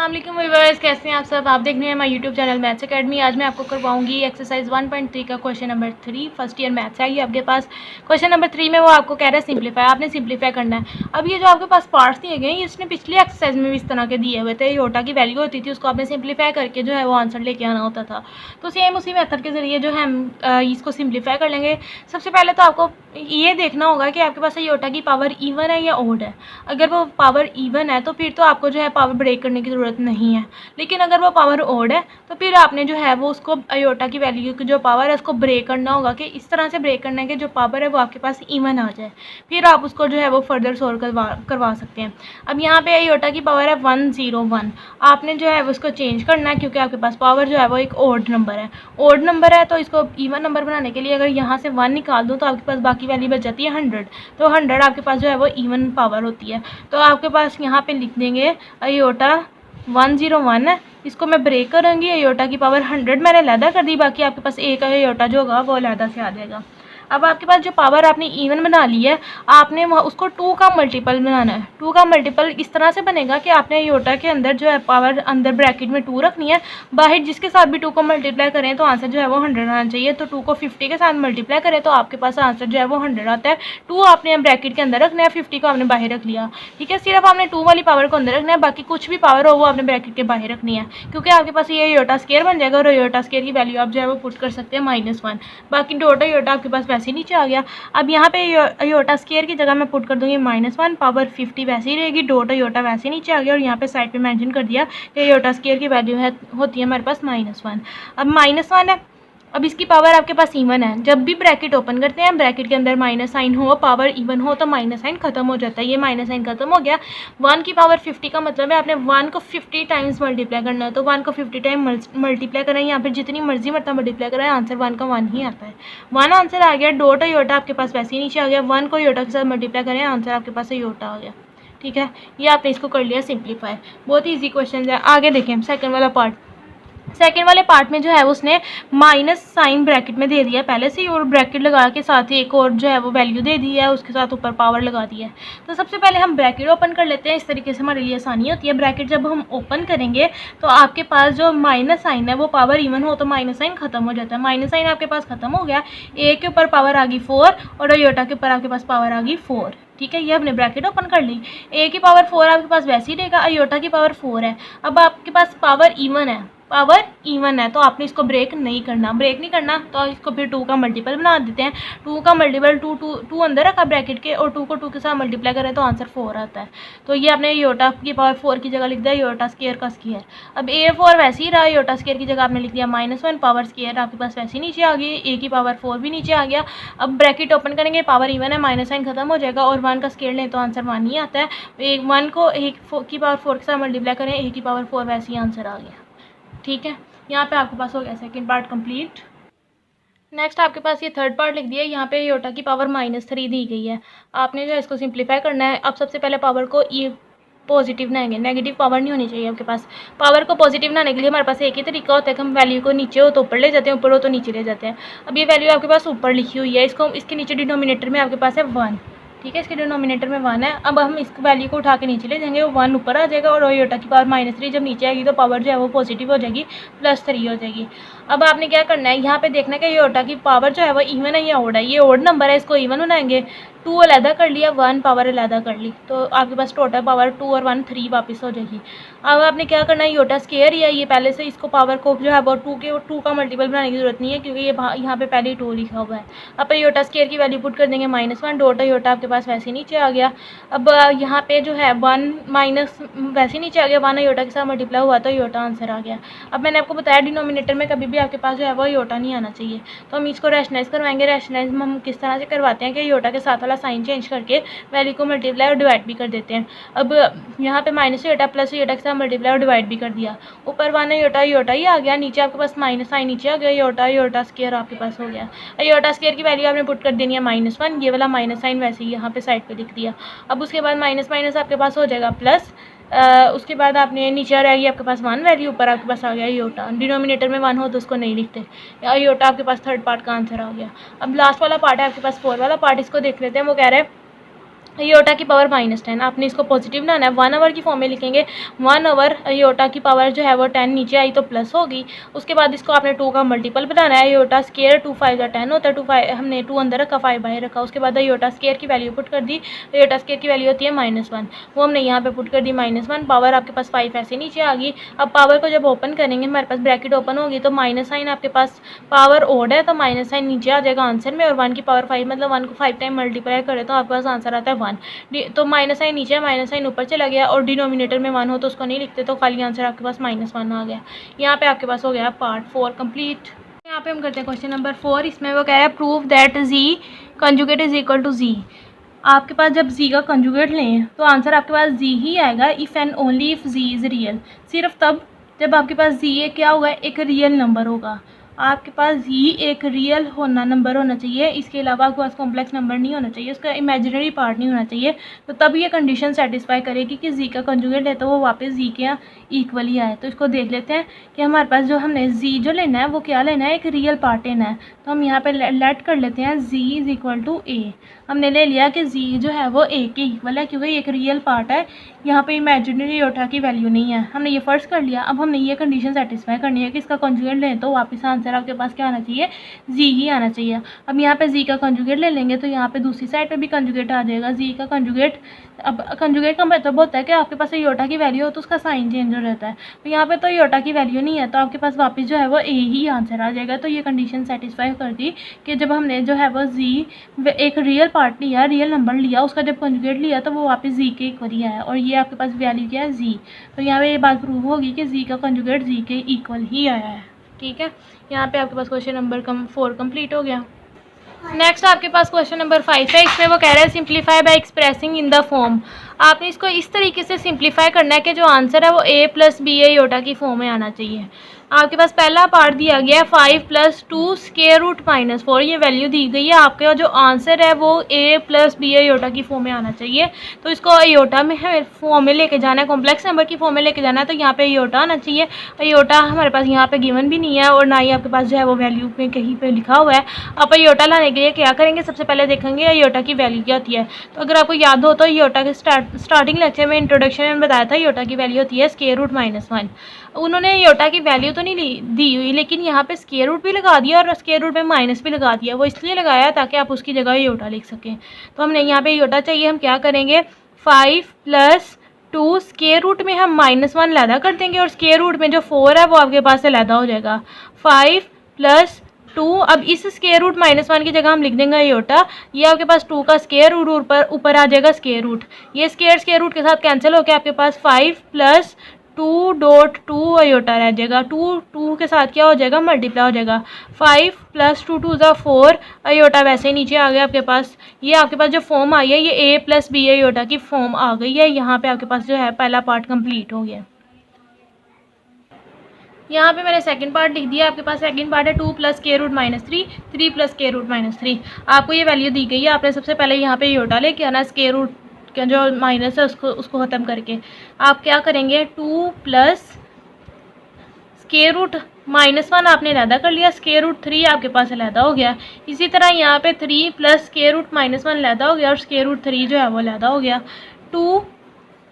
अस्सलाम वालेकुम व्यूअर्स, कैसे हैं आप सब। आप देख रहे हैं हमारा यूट्यूब चैनल मैथ्स एकेडमी। आज मैं आपको करवाऊंगी एक्सरसाइज 1.3 का question number 3। First year maths है ये आपके पास। क्वेश्चन नंबर 3 में वो आपको कह रहा है सिंप्लीफाई, आपने सिंप्लीफाई करना है। अब ये जो आपके पास पार्ट्स दिए गए हैं इसने पिछली एक्सरसाइज में भी इस तरह के दिए हुए थे। योटा की वैल्यू होती थी, उसको आपने सिंप्लीफाई करके जो है वो आंसर लेके आना होता था। तो सेम उसी मेथड के जरिए जो है हम इसको सिंप्लीफाई कर लेंगे। सबसे पहले तो आपको ये देखना होगा कि आपके पास योटा की पावर इवन है या ओड है। अगर वो पावर इवन है तो फिर तो आपको जो है पावर ब्रेक करने की ज़रूरत नहीं है, लेकिन अगर वो पावर ओड है तो फिर आपने जो है वो उसको अयोटा की वैल्यू की जो पावर है उसको ब्रेक करना होगा कि इस तरह से ब्रेक करना है कि जो पावर है वो आपके पास इवन आ जाए, फिर आप उसको जो है वो फर्दर सोल्व करवा सकते हैं। अब यहाँ पे अयोटा की पावर है 101, आपने जो है वो उसको चेंज करना है क्योंकि आपके पास पावर जो है वो एक ओड नंबर है। ओड नंबर है तो इसको इवन नंबर बनाने के लिए अगर यहाँ से 1 निकाल दूँ तो आपके पास बाकी वैल्यू बच जाती है 100। तो 100 आपके पास जो है वो इवन पावर होती है। तो आपके पास यहाँ पे लिख देंगे अयोटा 101 है, इसको मैं ब्रेक करूँगी। अयोटा की पावर 100 मैंने अलहदा कर दी, बाकी आपके पास एक अयोटा जो होगा वो अलहदा से आ जाएगा। अब आपके पास जो पावर आपने इवन बना ली है, आपने उसको 2 का मल्टीपल बनाना है। 2 का मल्टीपल इस तरह से बनेगा कि आपने अयोटा के अंदर जो है पावर अंदर ब्रैकेट में 2 रखनी है, बाहर जिसके साथ भी 2 को मल्टीप्लाई करें तो आंसर जो है वो 100 आना चाहिए। तो 2 को 50 के साथ मल्टीप्लाई करें तो आपके पास आंसर जो है वो 100 आता है। 2 आपने ब्रैकेट के अंदर रखना है, 50 को आपने बाहर रख लिया। ठीक है, सिर्फ आपने 2 वाली पावर को अंदर रखना है, बाकी कुछ भी पावर हो वो आपने ब्रैकेट के बाहर रखनी है, क्योंकि आपके पास ये अयोटा स्क्वायर बन जाएगा और अयोटा स्क्वायर की वैल्यू आप जो है वो पुट कर सकते हैं -1। बाकी डॉट अयोटा आपके पास वैसे ही नीचे आ गया। अब यहाँ पे अयोटा स्क्वायर की जगह मैं पुट कर दूंगी -1, पावर 50 वैसे ही रहेगी, डॉट अयोटा वैसे ही नीचे आ गया और यहाँ पे साइड पे मेंशन कर दिया कि अयोटा स्क्वायर की वैल्यू होती है हमारे पास -1। अब -1 है, अब इसकी पावर आपके पास इवन है। जब भी ब्रैकेट ओपन करते हैं, ब्रैकेट के अंदर माइनस साइन हो, पावर इवन हो तो माइनस साइन खत्म हो जाता है। ये माइनस साइन खत्म हो गया। 1 की पावर 50 का मतलब है आपने 1 को 50 टाइम्स मल्टीप्लाई करना है, तो 1 को 50 टाइम मल्टीप्लाई करें या फिर जितनी मर्जी मतलब मल्टीप्लाई करें, आंसर 1 का 1 ही आता है। 1 आंसर आ गया। डॉट योटा आपके पास वैसे ही नीचे आ गया। 1 को योटा के साथ मल्टीप्लाई करें, आंसर आपके पास योटा आ गया। ठीक है, ये आपने इसको कर लिया सिंप्लीफाई। बहुत ईजी क्वेश्चन है। आगे देखें सेकेंड वाला पार्ट। सेकेंड वाले पार्ट में जो है उसने माइनस साइन ब्रैकेट में दे दिया पहले से ही, और ब्रैकेट लगा के साथ ही एक और जो है वो वैल्यू दे दी है, उसके साथ ऊपर पावर लगा दी है। तो सबसे पहले हम ब्रैकेट ओपन कर लेते हैं, इस तरीके से हमारे लिए आसानी होती है। ब्रैकेट जब हम ओपन करेंगे तो आपके पास जो माइनस साइन है वो पावर इवन हो तो माइनस साइन खत्म हो जाता है। माइनस साइन आपके पास खत्म हो गया। ए के ऊपर पावर आ गई 4 और अयोटा के ऊपर आपके पास पावर आ गई 4। ठीक है, ये हमने ब्रैकेट ओपन कर ली। ए की पावर 4 आपके पास वैसे ही रहेगा, अयोटा की पावर 4 है। अब आपके पास पावर इवन है, पावर इवन है तो आपने इसको ब्रेक नहीं करना। ब्रेक नहीं करना तो इसको फिर 2 का मल्टीपल बना देते हैं। 2 का मल्टीपल 2 अंदर रखा ब्रैकेट के और 2 को 2 के साथ मल्टीप्लाई करें तो आंसर 4 आता है। तो ये आपने योटा की पावर 4 की जगह लिख दिया योटा स्क्वायर का स्क्वायर। अब A4 वैसे ही रहा, योटा स्क्वायर की जगह आपने लिख दिया -1, पावर स्क्वायर आपके पास वैसे ही नीचे आ गई। ए की पावर 4 भी नीचे आ गया। अब ब्रैकेट ओपन करेंगे, पावर इवन है, माइनस साइन खत्म हो जाएगा और 1 का स्क्वायर लें तो आंसर 1 ही आता है। 1 को ए की पावर 4 के साथ मल्टीप्लाई करें, ए की पावर 4 वैसे ही आंसर आ गया। ठीक है, यहाँ पे आपके पास हो गया सेकंड पार्ट कंप्लीट। नेक्स्ट आपके पास ये थर्ड पार्ट लिख दिया। यहाँ पे योटा की पावर -3 दी गई है। आपने जो इसको सिंप्लीफाई करना है। अब सबसे पहले पावर को ये पॉजिटिव बनाएंगे, नेगेटिव पावर नहीं होनी चाहिए आपके पास। पावर को पॉजिटिव बनाने के लिए हमारे पास एक ही तरीका होता है कि हम वैल्यू को नीचे हो तो ऊपर ले जाते हैं, ऊपर हो तो नीचे ले जाते हैं। अब ये वैल्यू आपके पास ऊपर लिखी हुई है, इसको इसके नीचे डिनोमिनेटर में आपके पास है 1। ठीक है, इसके डिनोमिनेटर में 1 है। अब हम इस वैल्यू को उठा के नीचे ले जाएंगे, वो 1 ऊपर आ जाएगा और योटा की पावर -3 जब नीचे आएगी तो पावर जो है वो पॉजिटिव हो जाएगी, +3 हो जाएगी। अब आपने क्या करना है, यहाँ पे देखना है कि योटा की पावर जो है वो इवन है या ओड है। ये ओड नंबर है, इसको इवन बनाएंगे। 2 अलहदा कर लिया, 1 पावर अलहदा कर ली, तो आपके पास टोटल पावर 2 और 1 3 वापस हो जाएगी। अब आपने क्या करना है, योटा स्क्वायर ही है ये पहले से, इसको पावर को जो है वो 2 का मल्टीपल बनाने की जरूरत नहीं है क्योंकि ये यहाँ पे पहले ही 2 लिखा हुआ है। अब योटा स्क्वायर की वैल्यू पुट कर देंगे -1, डॉट योटा आपके पास वैसे नीचे आ गया। अब यहाँ पे जो है 1 माइनस वैसे नीचे आ गया, 1 योटा के साथ मल्टीप्लाई हुआ तो योटा आंसर आ गया। अब मैंने आपको बताया डिनोमिनेटर में कभी भी आपके पास जो है वो योटा नहीं आना चाहिए, तो हम इसको रैशनलाइज करवाएंगे। रैशनलाइज हम किस तरह से करवाते हैं कि योटा के साथ वाला साइन चेंज करके वैल्यू को मल्टीप्लाई और डिवाइड भी कर देते हैं। अब यहाँ पे माइनस योटा प्लस योटा के साथ मल्टीप्लाई और डिवाइड भी कर दिया। ऊपर 1 योटा योटा ही आ गया, नीचे आपके पास माइनस साइन नीचे आ गया, योटा योटा स्क्वायर आपके पास हो गया। योटा स्क्वायर की वैल्यू आपने पुट कर देनी है -1, ये वाला माइनस साइन वैसे ही यहाँ पे साइड पे लिख दिया। अब उसके बाद माइनस माइनस आपके पास हो जाएगा प्लस, उसके बाद आपने नीचे आ रहेगी आपके पास 1 वैल्यू, ऊपर आपके पास आ गया योटा। डिनोमिनेटर में 1 हो तो उसको नहीं लिखते, योटा आपके पास थर्ड पार्ट का आंसर आ गया। अब लास्ट वाला पार्ट है आपके पास 4 वाला पार्ट, इसको देख लेते हैं। वो कह रहे हैं अयोटा की पावर -10, आपने इसको पॉजिटिव बनाना है। 1 ओवर की फॉर्म में लिखेंगे 1 ओवर अयोटा की पावर जो है वो 10 नीचे आई तो प्लस होगी। उसके बाद इसको आपने 2 का मल्टीपल बनाना है। अयोटा स्केयर 2 5 जा 10 होता है, 2 5 हमने 2 अंदर रखा 5 बाहर रखा। उसके बाद अयोटा स्केयर की वैल्यू पुट कर दी। अयोटा स्केयर की वैल्यू होती है -1, वो हमने यहाँ पे पुट कर दी -1। पावर आपके पास 5 ऐसे नीचे आ गई। अब पावर को जब ओपन करेंगे हमारे पास ब्रैकेट ओपन होगी तो माइनस साइन आपके पास पावर ओड है तो माइनस साइन नीचे आ जाएगा आंसर में, और 1 की पावर 5 मतलब 1 को 5 टाइम मल्टीप्लाई करें तो आपके पास आंसर आता है 1। तो माइनस साइन नीचे है, माइनस साइन ऊपर चला गया, और डिनोमिनेटर में 1 हो तो उसको नहीं लिखते तो खाली आंसर आपके पास -1 आ गया। यहाँ पे आपके पास हो गया पार्ट 4 कंप्लीट। यहाँ पे हम करते हैं क्वेश्चन नंबर 4। इसमें वो कह रहा है prove that G conjugate is equal to G. आपके पास जब जी का कंजुगेट लें तो आंसर आपके पास जी ही आएगा। If and only if G is real, सिर्फ तब जब आपके पास जी क्या होगा, एक रियल नंबर होगा। आपके पास जी एक रियल नंबर होना चाहिए, इसके अलावा आपके पास कॉम्प्लेक्स नंबर नहीं होना चाहिए, उसका इमेजिनरी पार्ट नहीं होना चाहिए। तो तब ये कंडीशन सेटिस्फाई करेगी कि जी का कंजुगेट है तो वो वापस जी के इक्वल ही आए। तो इसको देख लेते हैं कि हमारे पास जो हमने जी जो लेना है वो क्या लेना है, एक रियल पार्ट लेना है। तो हम यहाँ पे लेट कर लेते हैं जी इज़ इक्वल टू ए। हमने ले लिया कि जी जो है वो ए के इक्वल है क्योंकि एक रियल पार्ट है, यहाँ पे इमेजिनरी अयोटा की वैल्यू नहीं है। हमने ये फर्स्ट कर लिया। अब हमने ये कंडीशन सेटिस्फाई करनी है कि इसका कंजुगेट लें तो वापस आंसर आपके पास क्या आना चाहिए, जी ही आना चाहिए। अब यहाँ पे जी का कंजुगेट ले लेंगे तो यहाँ पे दूसरी साइड पे भी कंजुगेट आ जाएगा जी का कंजुगेट। अब कंजुगेट का मतलब होता है कि आपके पास अयोटा की वैल्यू हो तो उसका साइन चेंज हो जाता है। तो यहाँ पे तो अयोटा की वैल्यू नहीं है तो आपके पास वापस जो है वो ए ही आंसर आ जाएगा। तो ये कंडीशन सेटिस्फाई कर दी कि जब हमने जो है वो जी एक रियल पार्ट लिया, रियल नंबर लिया, उसका जब कंजुगेट लिया तो वो वापस जी के इक्वल ही आया, और ये आपके पास वैल्यू क्या है, जी। तो यहाँ पे ये बात प्रूव होगी कि जी का कंजुगेट जी के इक्वल ही आया है। ठीक है, यहाँ पे आपके पास क्वेश्चन नंबर 4 कंप्लीट हो गया। नेक्स्ट आपके पास क्वेश्चन नंबर 5 है। इसमें वो कह रहा है simplify bye expressing in the form. आपने इसको इस तरीके से सिंप्लीफाई करना है कि जो आंसर है वो a प्लस बी अयोटा की फॉर्म में आना चाहिए। आपके पास पहला पार्ट दिया गया है 5 प्लस 2 स्क्वायर रूट -4, ये वैल्यू दी गई है। आपका जो आंसर है वो a प्लस बी अयोटा की फॉर्म में आना चाहिए। तो इसको अयोटा में हमें फॉर्म में लेके जाना है, कॉम्प्लेक्स नंबर की फॉर्म में लेके जाना है, तो यहाँ पे अयोटा आना चाहिए। अयोटा हमारे पास यहाँ पे गिवन भी नहीं है और ना ही आपके पास जो है वो वैल्यू पे कहीं पे लिखा हुआ है। आप अयोटा लाने के लिए क्या करेंगे, सबसे पहले देखेंगे अयोटा की वैल्यू क्या होती है। तो अगर आपको याद हो तो अयोटा के स्टार्टिंग लेक्चर में इंट्रोडक्शन में बताया था अयोटा की वैल्यू होती है स्क्वायर रूट -1। उन्होंने अयोटा की वैल्यू तो नहीं दी हुई, लेकिन यहाँ पे स्क्वायर रूट भी लगा दिया और स्क्वायर रूट में माइनस भी लगा दिया। वो इसलिए लगाया ताकि आप उसकी जगह अयोटा लिख सकें। तो हमने यहाँ पे अयोटा चाहिए, हम क्या करेंगे 5 प्लस 2 स्क्वायर रूट में हम -1 लैदा कर देंगे और स्क्वायर रूट में जो 4 है वो आपके पास से लैदा हो जाएगा 5 प्लस 2। अब इस स्क्वायर रूट -1 की जगह हम लिख देंगे अयोटा। ये आपके पास 2 का स्क्वायर रूट ऊपर आ जाएगा स्क्वायर रूट, ये स्क्वायर रूट के साथ कैंसिल होकर आपके पास 5 प्लस 2.2 अयोटा रह जाएगा। 2 के साथ क्या हो जाएगा, मल्टीप्लाई हो जाएगा। 5 प्लस 2 2 ज़ा 4 अयोटा वैसे ही नीचे आ गया आपके पास। ये आपके पास जो फॉर्म आई है ये a प्लस बी अयोटा की फॉर्म आ गई है। यहाँ पे आपके पास जो है पहला पार्ट कंप्लीट हो गया। यहाँ पे मैंने सेकंड पार्ट लिख दिया। आपके पास सेकंड पार्ट है 2 plus square root -3, 3 plus square root -3। आपको ये वैल्यू दी गई है, आपने सबसे पहले यहाँ पे अयोटा लेके आना, स्क्वायर रूट का जो माइनस है उसको ख़त्म करके आप क्या करेंगे 2 प्लस स्क्वायर रूट -1 आपने अलहदा कर लिया, स्क्वायर रूट 3 आपके पास अलहदा हो गया। इसी तरह यहाँ पे 3 प्लस स्क्वायर रूट -1 अलहदा हो गया और स्क्वायर रूट 3 जो है वो अलहदा हो गया। 2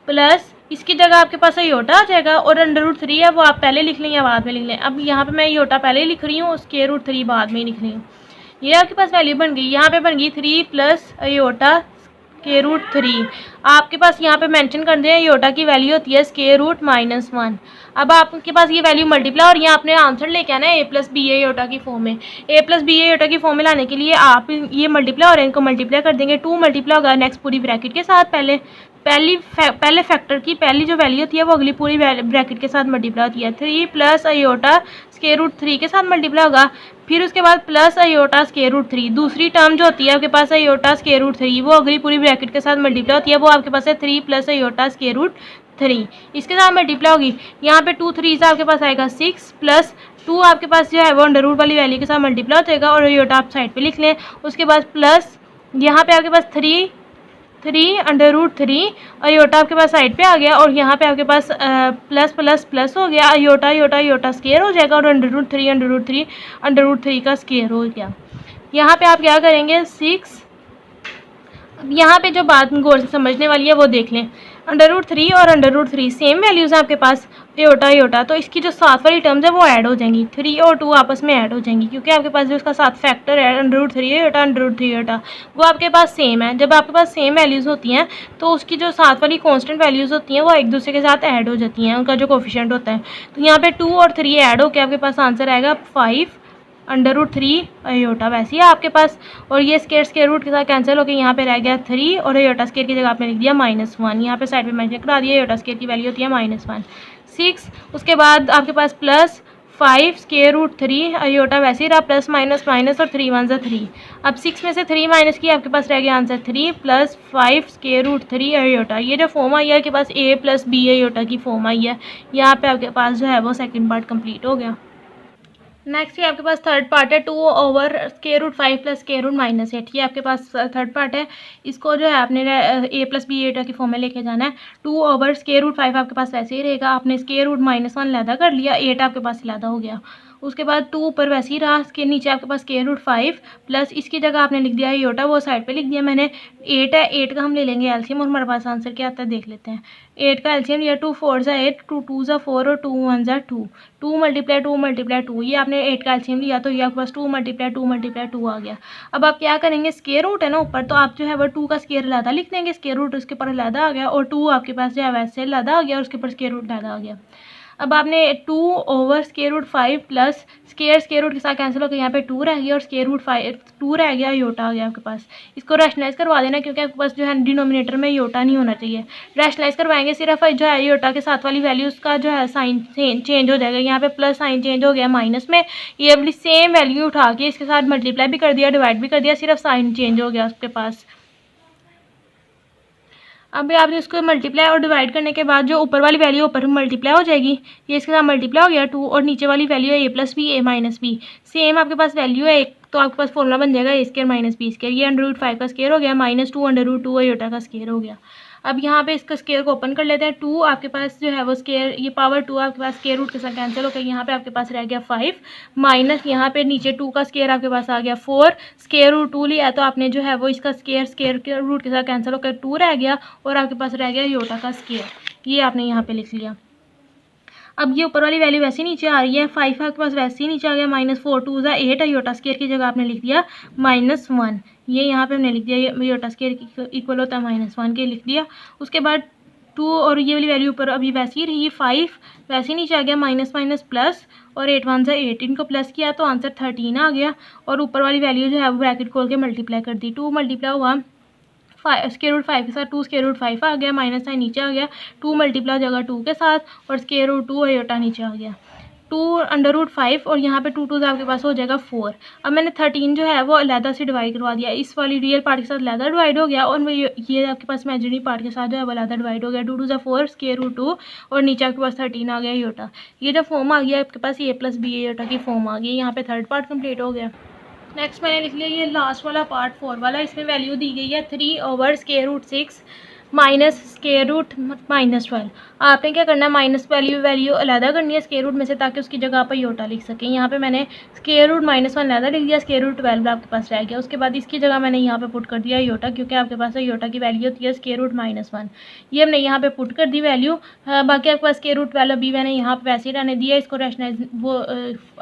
प्लस इसकी जगह आपके पास अयोटा आ जाएगा और √3 है वो आप पहले लिख लें या बाद में लिख लें। अब यहाँ पे मैं अयोटा पहले ही लिख रही हूँ, स्क्वायर रूट 3 बाद में ही लिख रही हूँ। ये आपके पास वैल्यू बन गई। यहाँ पे बन गई 3 प्लस अयोटा स्क्वायर रूट 3। आपके पास यहाँ पे मेंशन कर दें अयोटा की वैल्यू होती है स्क्वायर रूट -1। अब आपके पास ये वैल्यू मल्टीप्लाई और यहाँ आपने आंसर लेके आना है a प्लस बी अयोटा की फॉर्म में। a प्लस बी अयोटा की फॉर्म में लाने के लिए आप ये मल्टीप्लाई और इनको मल्टीप्लाई कर देंगे। 2 मल्टीप्लाई होगा नेक्स्ट पूरी ब्रैकेट के साथ, पहले फैक्टर की पहली जो वैल्यू होती है वो अगली पूरी ब्रैकेट के साथ मल्टीप्लाई होती है। 3 प्लस अयोटा स्क्वायर रूट 3 के साथ मल्टीप्लाई होगा, फिर उसके बाद प्लस अयोटा स्क्वायर रूट 3। दूसरी टर्म जो होती है आपके पास अयोटा स्क्वायर रूट 3 वो अगली पूरी ब्रैकेट के साथ मल्टीप्लाई होती है, वो आपके पास है 3 प्लस अयोटा स्क्वायर रूट 3। इसके साथ मल्टीप्लाई होगी, यहाँ पे 2 3 से आपके पास आएगा 6 प्लस 2 आपके पास जो है वो अंडर रूट वाली वैल्यू के साथ मल्टीप्लाई हो जाएगा और अयोटा आप साइड पे लिख लें। उसके बाद प्लस यहाँ पे आपके पास 3 अंडर रूट 3 अयोटा आपके पास साइड पे आ गया और यहाँ पे आपके पास प्लस प्लस प्लस हो गया, अयोटा स्क्वायर हो जाएगा और अंडर रूट 3 का स्क्वायर हो गया। यहाँ पे आप क्या करेंगे 6 अब यहाँ पे जो बात गौर से समझने वाली है वो देख लें। √3 और √3 सेम वैल्यूज़ हैं आपके पास, एयोटा एयोटा, तो इसकी जो साथ वाली टर्म्स है वो ऐड हो जाएंगी। 3 और 2 आपस में ऐड हो जाएंगी क्योंकि आपके पास जो उसका साथ फैक्टर है √3 एयोटा √3 एयोटा वो आपके पास सेम है। जब आपके पास सेम वैल्यूज़ होती हैं तो उसकी जो साथ वाली कॉन्स्टेंट वैल्यूज़ होती हैं वो एक दूसरे के साथ ऐड हो जाती हैं, उनका जो कोफिशिएंट होता है। तो यहाँ पे 2 और 3 ऐड होकर आपके पास आंसर आएगा 5 √3 अयोटा। वैसे ही आपके पास, और ये स्केयर रूट के साथ कैंसिल होकर यहाँ पे रह गया 3 और अयोटा स्केयर की जगह आपने लिख दिया -1। यहाँ पे साइड पे मेंशन करा दिया, अयोटा स्केयर की वैल्यू होती है -1। 6 उसके बाद आपके पास +5 √3 अयोटा, वैसे ही रहा प्लस माइनस माइनस और 3 1 3। अब 6 में से 3 माइनस की आपके पास रह गया आंसर 3 +5 √3 अयोटा। ये जो फॉर्म आई है आपके पास a + b अयोटा की फॉर्म आई है। यहाँ पे आपके पास जो है वो सेकंड पार्ट कंप्लीट हो गया। नेक्स्ट ये आपके पास थर्ड पार्ट है 2/√5 + √-8। ये आपके पास थर्ड पार्ट है। इसको जो है आपने a + b एटा की फॉर्म में लेके जाना है। 2/√5 आपके पास वैसे ही रहेगा, आपने √-1 लैदा कर लिया, 8 आपके पास लैदा हो गया। उसके बाद 2 ऊपर वैसे ही रहा, इसके नीचे आपके पास √5 प्लस इसकी जगह आपने लिख दिया योटा, वो साइड पे लिख दिया मैंने। 8 है, 8 का हम ले लेंगे एलसीएम और हमारे पास आंसर क्या आता है देख लेते हैं। 8 का एलसीएम लिया, 2 4 ज़ा 8, 2 2 ज़ा 4 और 2 1 ज़ा 2। 2 × 2 × 2, ये आपने 8 का एलसीएम लिया तो ये आपके पास 2 × 2 × 2 आ गया। अब आप क्या करेंगे, स्क्वायर रूट है ना ऊपर, तो आप जो है वो 2 का स्क्वायर अलहदा लिख देंगे, स्क्वायर रूट उसके ऊपर अलहदा आ गया और 2 आपके पास जो है वैसे अलहदा आ गया और उसके ऊपर स्क्वायर रूट अलहदा आ गया। अब आपने 2/√5 प्लस स्क्वायर रूट के साथ कैंसिल होकर यहाँ पे 2 रह गया और √5 2 रह गया, योटा आ गया आपके पास। इसको रैशनलाइज करवा देना क्योंकि आपके पास जो है डिनोमिनेटर में योटा नहीं होना चाहिए। रैशनलाइज करवाएंगे सिर्फ जो है योटा के साथ वाली वैल्यूज़ का जो है साइन चेंज हो जाएगा। यहाँ पे प्लस साइन चेंज हो गया माइनस में, ये अपनी सेम वैल्यू उठा के इसके साथ मल्टीप्लाई भी कर दिया, डिवाइड भी कर दिया, सिर्फ साइन चेंज हो गया उसके पास। अब आपने इसको मल्टीप्लाई और डिवाइड करने के बाद जो ऊपर वाली वैल्यू ऊपर मल्टीप्लाई हो जाएगी, ये इसके साथ मल्टीप्लाई हो गया 2 और नीचे वाली वैल्यू है a + b a - b, same आपके पास वैल्यू है एक, तो आपके पास फॉर्मूला बन जाएगा a² - b²। ये √5 का स्क्वायर हो गया -2 √2 अयोटा का स्क्वायर हो गया। अब यहाँ पे इसका स्क्वायर को ओपन कर लेते हैं। 2 आपके पास जो है वो स्क्वायर, ये पावर 2 आपके पास स्क्वायर रूट के साथ कैंसिल हो गया, यहाँ पे आपके पास रह गया 5 माइनस यहाँ पे नीचे 2 का स्क्वायर आपके पास आ गया 4, स्क्वायर रूट 2 लिया तो आपने जो है वो इसका स्क्वायर रूट के साथ कैंसिल होकर 2 रह गया और आपके पास रह गया योटा का स्क्वायर, ये आपने यहाँ पे लिख लिया। अब ये ऊपर वाली वैल्यू वैसे नीचे आ रही है, 5 आपके पास वैसे ही नीचे आ गया, -4 2 ज़ा 8 योटा स्क्वायर की जगह आपने लिख दिया -1, ये यहाँ पे हमने लिख दिया, ये योटा स्क्वायर इक्वल होता है -1 के लिख दिया। उसके बाद 2 और ये वाली वैल्यू ऊपर अभी वैसे ही रही, 5 वैसे ही नीचे आ गया, माइनस माइनस प्लस और 8 1 ज़ा 8, इनको प्लस किया तो आंसर 13 आ गया और ऊपर वाली वैल्यू जो है वो ब्रैकेट खोल के मल्टीप्लाई कर दी। 2 मल्टीप्लाई हुआ √5 के साथ, 2 √5 आ गया, माइनस साइन नीचे आ गया, 2 मल्टीप्लाई हो जाएगा 2 के साथ और √2 अयोटा नीचे आ गया, 2 √5 और यहाँ पे 2 2 आपके पास हो जाएगा 4। अब मैंने 13 जो है वो अलहदा से डिवाइड करवा दिया, इस वाली रियल पार्ट के साथ अलहदा डिवाइड हो गया और ये आपके पास इमेजिनरी पार्ट के साथ जो है वो अलहदा डिवाइड हो गया। 2 2 ज़ा 4 √2 और नीचे आपके पास 13 आ गया योटा। ये जो फॉर्म आ गया आपके पास a + b योटा की फॉर्म आ गई। यहाँ पे थर्ड पार्ट कंप्लीट हो गया। नेक्स्ट मैंने लिख लिया ये लास्ट वाला पार्ट 4 वाला, इसमें वैल्यू दी गई है 3/√6 -√12। आपने क्या करना है, माइनस वैल्यू अलहदा करनी है स्क्वायर रूट में से ताकि उसकी जगह आप योटा लिख सकें। यहाँ पे मैंने √-1 अलहदा लिख दिया, √12 आपके पास रह गया। उसके बाद इसकी जगह मैंने यहाँ पे पुट कर दिया योटा, क्योंकि आपके पास योटा की वैल्यू होती है √-1, ये हमने यहाँ पे पुट कर दी वैल्यू। बाकी आपके पास √12 अभी मैंने यहाँ पे वैसे ही रहने दिया, इसको रैशनलाइज वो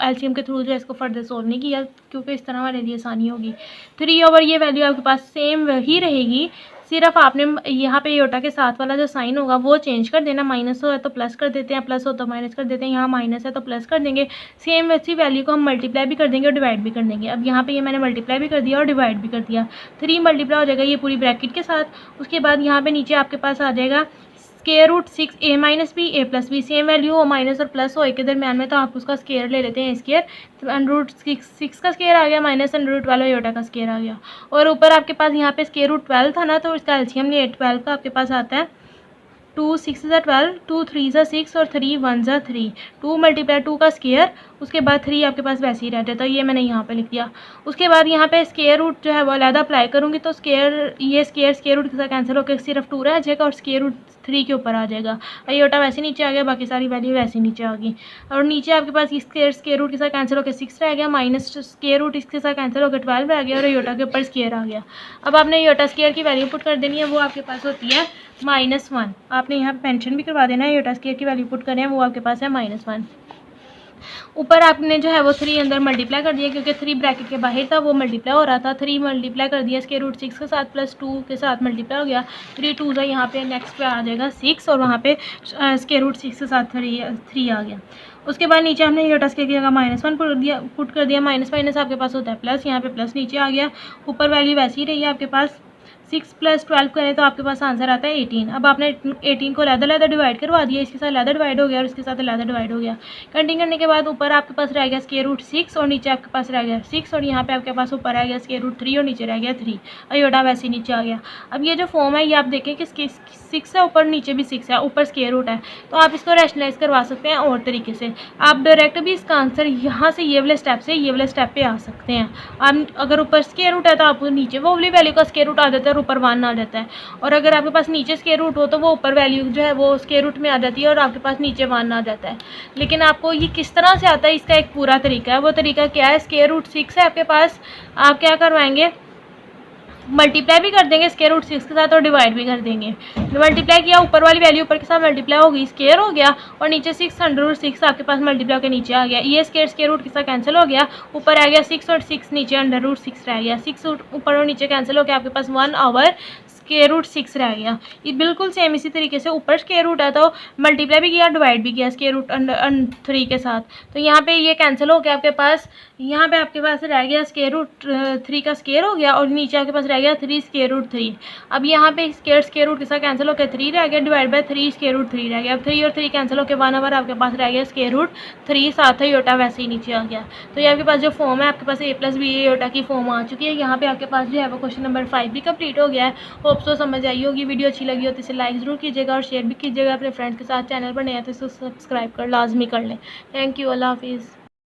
एलसीएम के थ्रू जो है इसको फर्दर सोल्व नहीं किया क्योंकि इस तरह हमारे लिए आसानी होगी। 3 ये वैल्यू आपके पास सेम ही रहेगी, सिर्फ आपने यहाँ पे योटा के साथ वाला जो साइन होगा वो चेंज कर देना, माइनस हो तो प्लस कर देते हैं, प्लस हो तो माइनस कर देते हैं, यहाँ माइनस है तो प्लस कर देंगे। सेम वैसी वैल्यू को हम मल्टीप्लाई भी कर देंगे और डिवाइड भी कर देंगे। अब यहाँ पे ये मैंने मल्टीप्लाई भी कर दिया और डिवाइड भी कर दिया, 3 मल्टीप्लाई हो जाएगा ये पूरी ब्रैकेट के साथ। उसके बाद यहाँ पे नीचे आपके पास आ जाएगा √6 a - b a + b, same value हो माइनस और प्लस हो एक के दरमियान में तो आप उसका स्क्वायर ले लेते हैं स्क्वायर, तो √6 का स्क्वायर आ गया माइनस √12 योटा का स्क्वायर आ गया और ऊपर आपके पास यहाँ पे √12 था ना तो इसका एलसीएम लिए 12 का आपके पास आता है 2 6 ज़ा 12, 2 3 ज़ा 6 और 3 1 ज़ा 3। 2 मल्टीप्लाई 2 का स्केयर, उसके बाद 3 आपके पास वैसे ही रह जाता है, ये मैंने यहाँ पे लिख दिया। उसके बाद यहाँ पे स्केयर रूट जो है वो अलग अप्लाई करूँगी, तो स्केयर रूट के साथ कैंसिल होकर सिर्फ 2 रह जाएगा और स्केयर रूट 3 के ऊपर आ जाएगा। आयोटा वैसे नीचे आ गया, बाकी सारी वैल्यू वैसे नीचे आ गई। और नीचे आपके पास स्केयर रूट के साथ कैंसिल होकर 6 रह गया, माइनस स्केयर रूट इसके साथ कैंसिल होकर 12 रह गया और आयोटा के ऊपर स्केयर आ गया। अब आपने आयोटा स्केयर की वैल्यू पुट कर देनी है, वो आपके पास होती है -1। आपने यहाँ पेंशन भी करवा देना है, आयोटा स्केयर की वैल्यू पुट करें वो आपके पास है -1। ऊपर आपने जो है वो 3 अंदर मल्टीप्लाई कर दिया, क्योंकि 3 ब्रैकेट के बाहर था, वो मल्टीप्लाई हो रहा था। 3 मल्टीप्लाई कर दिया स्केयर रूट 6 के साथ, प्लस 2 के साथ मल्टीप्लाई हो गया। 3 2 ज़ा यहाँ पे नेक्स्ट पे आ जाएगा 6 और वहाँ पे स्केयर रूट 6 के साथ 3 आ गया। उसके बाद नीचे हमने आयोटा स्केयर की जगह -1 पुट कर दिया। माइनस माइनस आपके पास होता है प्लस, यहाँ पे प्लस नीचे आ गया। ऊपर वैल्यू वैसी ही रही है आपके पास। 6 + 12 करें तो आपके पास आंसर आता है 18। अब आपने 18 को अलग डिवाइड करवा दिया, इसके साथ अलग डिवाइड हो गया और इसके साथ अलग डिवाइड हो गया। कंटिन्यू करने के बाद ऊपर आपके पास रह गया स्केयर रूट 6 और नीचे आपके पास रह गया 6 और यहाँ पे आपके पास ऊपर रह गया स्केयर रूट 3 और नीचे रह गया 3। आयोटा वैसे नीचे आ गया। अब ये जो फॉर्म है ये आप देखें कि 6 है ऊपर, नीचे भी 6 है, ऊपर स्केयर रूट है, तो आप इसको रैशनलाइज करवा सकते हैं और तरीके से। आप डायरेक्ट भी इसका आंसर यहाँ से ये वाले स्टेप से ये वाले स्टेप पे आ सकते हैं। आप अगर ऊपर स्केयर रूट है तो आप नीचे वो वाली वैल्यू का स्केयर रूट आ जाता है और ऊपर 1 आ जाता है। और अगर आपके पास नीचे स्केयर रूट हो तो वो ऊपर वैल्यू जो है वो स्केयर रूट में आ जाती है और आपके पास नीचे 1 आ जाता है। लेकिन आपको ये किस तरह से आता है, इसका एक पूरा तरीका है। वो तरीका क्या है, स्केयर रूट 6 है आपके पास, आप क्या करवाएंगे, मल्टीप्लाई भी कर देंगे स्केयर रूट 6 के साथ और डिवाइड भी कर देंगे। मल्टीप्लाई किया, ऊपर वाली वैल्यू ऊपर के साथ मल्टीप्लाई हो गई, स्केयर हो गया, और नीचे 6 √6 आपके पास मल्टीप्लाई होकर नीचे आ गया। ये स्केयर रूट के साथ कैंसिल हो गया, ऊपर आ गया 6 और 6 नीचे √6 रह गया। 6 ऊपर और नीचे कैंसिल हो गया, आपके पास 1 ओवर स्केयर रूट 6 रह गया। ये बिल्कुल सेम इसी तरीके से ऊपर स्केयर रूट है तो मल्टीप्लाई भी किया, डिवाइड भी किया स्केयर रूट 3 के साथ, तो यहाँ पे ये कैंसिल हो गया। आपके पास यहाँ पे आपके पास रह गया स्केयर रूट 3 का स्केयर हो गया और नीचे आपके पास रह गया 3 स्केयर रूट 3। अब यहाँ पे स्केयर रूट के साथ कैंसिल होकर 3 रह गया, डिवाइड बाय 3 स्केयर रूट 3 रह गया। अब 3 और 3 कैंसिल होकर 1 ओवर आपके पास रह गया स्केयर रूट 3, साथ ही आयोटा वैसे ही नीचे आ गया। तो ये आपके पास जो फॉर्म है, आपके पास a+b आयोटा की फॉर्म आ चुकी है। यहाँ पे आपके पास जो है वो क्वेश्चन नंबर 5 भी कंप्लीट हो गया है। होप सो समझ आई होगी। वीडियो अच्छी लगी हो तो इसे लाइक ज़रूर कीजिएगा और शेयर भी कीजिएगा अपने फ्रेंड्स के साथ। चैनल पर नया तो इसे सब्सक्राइब कर लाजमी कर लें। थैंक यू, अल्लाह हाफिज़।